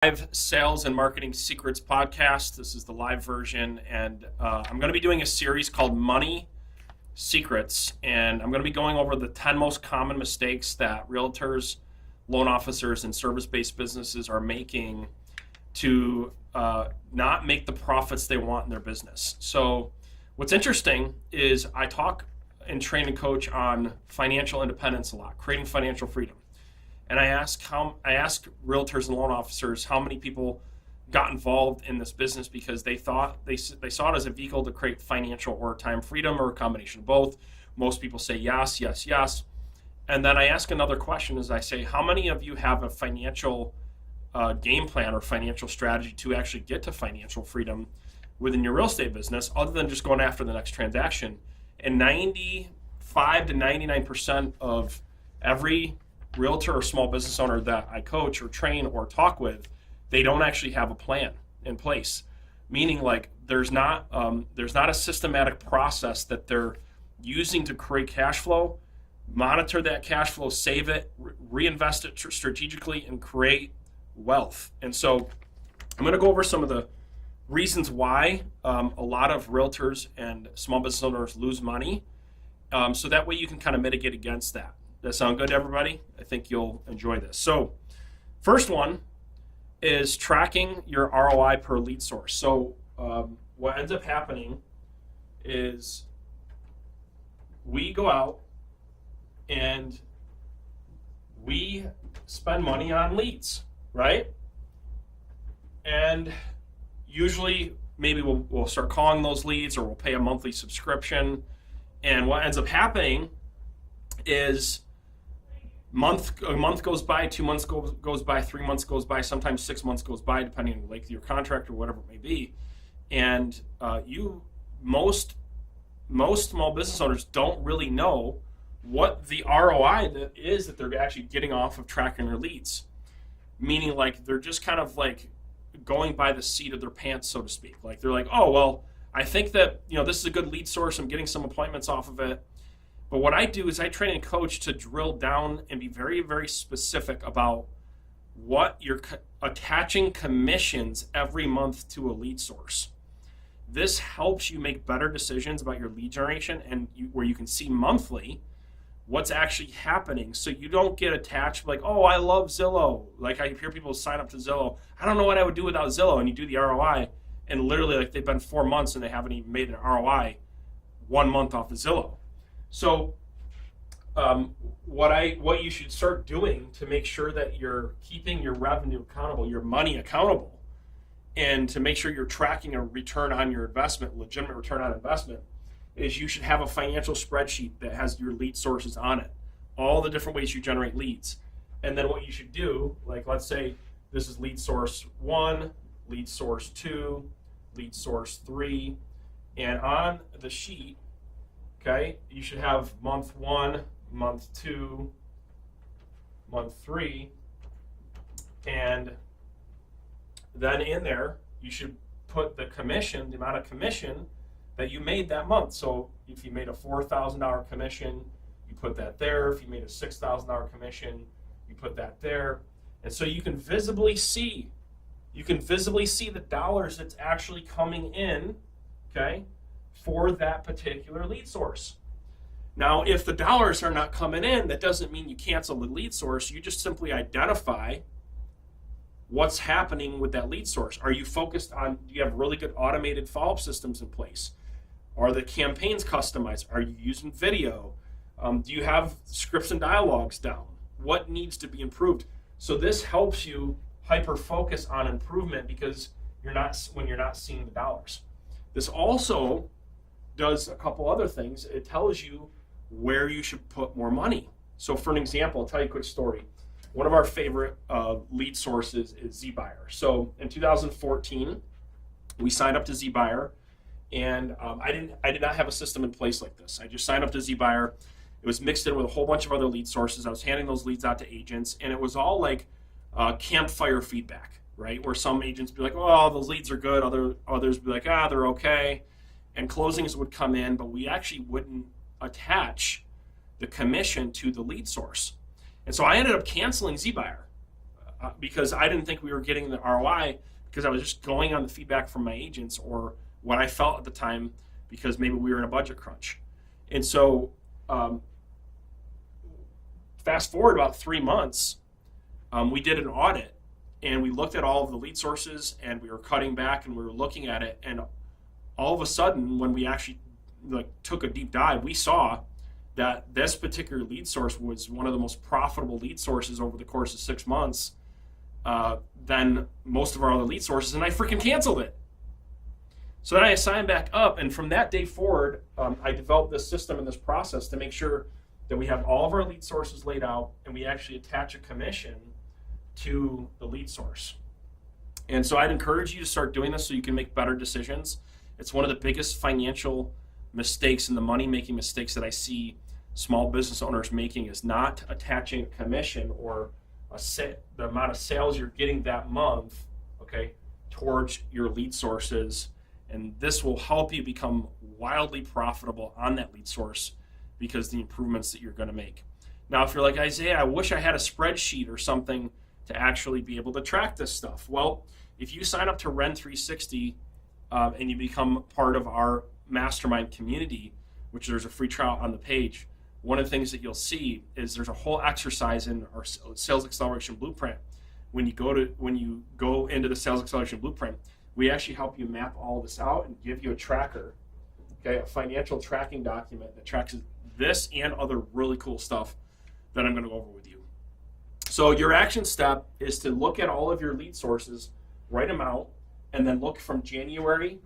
Live Sales and Marketing Secrets podcast. This is the live version, and I'm going to be doing a series called Money Secrets, and I'm going to be going over the 10 most common mistakes that realtors, loan officers, and service-based businesses are making to not make the profits they want in their business. So what's interesting is I talk and train and coach on financial independence a lot, creating financial freedom. And I ask realtors and loan officers how many people got involved in this business because they saw it as a vehicle to create financial or time freedom, or a combination of both. Most people say yes, yes, yes. And then I ask another question as I say, how many of you have a financial game plan or financial strategy to actually get to financial freedom within your real estate business, other than just going after the next transaction? And 95 to 99% of every realtor or small business owner that I coach or train or talk with, they don't actually have a plan in place. Meaning, like, there's not a systematic process that they're using to create cash flow, monitor that cash flow, save it, reinvest it strategically, and create wealth. And so I'm going to go over some of the reasons why a lot of realtors and small business owners lose money, so that way you can kind of mitigate against that. Does that sound good to everybody? I think you'll enjoy this. So first one is tracking your ROI per lead source. So what ends up happening is we go out and we spend money on leads, right? And usually maybe we'll start calling those leads, or we'll pay a monthly subscription. And what ends up happening is a month goes by, 2 months goes by, 3 months goes by, sometimes 6 months goes by, depending on the length of your contract or whatever it may be. And most small business owners don't really know what the ROI that is that they're actually getting off of tracking their leads. Meaning, like, they're just kind of like going by the seat of their pants, so to speak. Like, they're like, oh, well, I think that, this is a good lead source. I'm getting some appointments off of it. But what I do is I train and coach to drill down and be very, very specific about what you're attaching commissions every month to a lead source. This helps you make better decisions about your lead generation, and where you can see monthly what's actually happening, so you don't get attached like, oh, I love Zillow. Like, I hear people sign up to Zillow. I don't know what I would do without Zillow. And you do the ROI, and literally, like, they've been 4 months and they haven't even made an ROI 1 month off of Zillow. So what you should start doing to make sure that you're keeping your revenue accountable, your money accountable, and to make sure you're tracking a return on your investment, legitimate return on investment, is you should have a financial spreadsheet that has your lead sources on it, all the different ways you generate leads. And then what you should do, like, let's say this is lead source 1, lead source 2, lead source 3, and on the sheet, okay, you should have month 1, month 2, month 3, and then in there you should put the commission, the amount of commission that you made that month. So if you made a $4,000 commission, you put that there. If you made a $6,000 commission, you put that there. And so you can visibly see the dollars that's actually coming in, okay, for that particular lead source. Now, if the dollars are not coming in, that doesn't mean you cancel the lead source. You just simply identify what's happening with that lead source. Are you focused on, do you have really good automated follow-up systems in place? Are the campaigns customized? Are you using video? Do you have scripts and dialogues down? What needs to be improved? So this helps you hyper-focus on improvement, because when you're not seeing the dollars. This also does a couple other things. It tells you where you should put more money. So for an example, I'll tell you a quick story. One of our favorite lead sources is ZBuyer. So in 2014, we signed up to ZBuyer, and I did not have a system in place like this. I just signed up to ZBuyer. It was mixed in with a whole bunch of other lead sources. I was handing those leads out to agents, and it was all like campfire feedback, right? Where some agents be like, oh, those leads are good. Others be like, they're okay. And closings would come in, but we actually wouldn't attach the commission to the lead source. And so I ended up canceling ZBuyer. because I didn't think we were getting the ROI because I was just going on the feedback from my agents or what I felt at the time because maybe we were in a budget crunch. And so fast forward about 3 months, we did an audit and we looked at all of the lead sources and we were cutting back and we were looking at it, and all of a sudden when we actually took a deep dive, we saw that this particular lead source was one of the most profitable lead sources over the course of 6 months than most of our other lead sources, and I freaking canceled it. So then I signed back up, and from that day forward, I developed this system and this process to make sure that we have all of our lead sources laid out and we actually attach a commission to the lead source. And so I'd encourage you to start doing this so you can make better decisions. It's one of the biggest financial mistakes and the money-making mistakes that I see small business owners making is not attaching a commission or the amount of sales you're getting that month, okay, towards your lead sources. And this will help you become wildly profitable on that lead source because the improvements that you're going to make. Now, if you're like, Isaiah, I wish I had a spreadsheet or something to actually be able to track this stuff. Well, if you sign up to Ren 360 and you become part of our mastermind community, which there's a free trial on the page, one of the things that you'll see is there's a whole exercise in our sales acceleration blueprint. When you go into the sales acceleration blueprint, we actually help you map all this out and give you a tracker, okay, a financial tracking document that tracks this and other really cool stuff that I'm going to go over with you. So your action step is to look at all of your lead sources, write them out, and then look from January,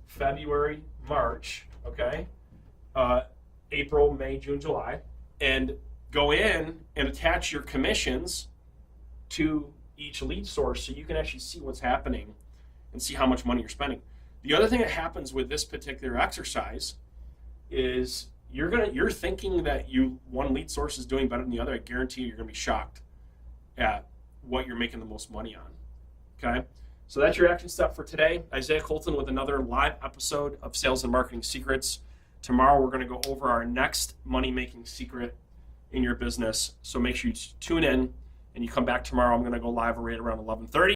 February, March, okay, April, May, June, July, and go in and attach your commissions to each lead source so you can actually see what's happening and see how much money you're spending. The other thing that happens with this particular exercise is you're thinking that one lead source is doing better than the other. I guarantee you're going to be shocked at what you're making the most money on. Okay? So that's your action step for today. Isaiah Colton with another live episode of Sales and Marketing Secrets. Tomorrow we're going to go over our next money-making secret in your business. So make sure you tune in and you come back tomorrow. I'm going to go live right around 11:30.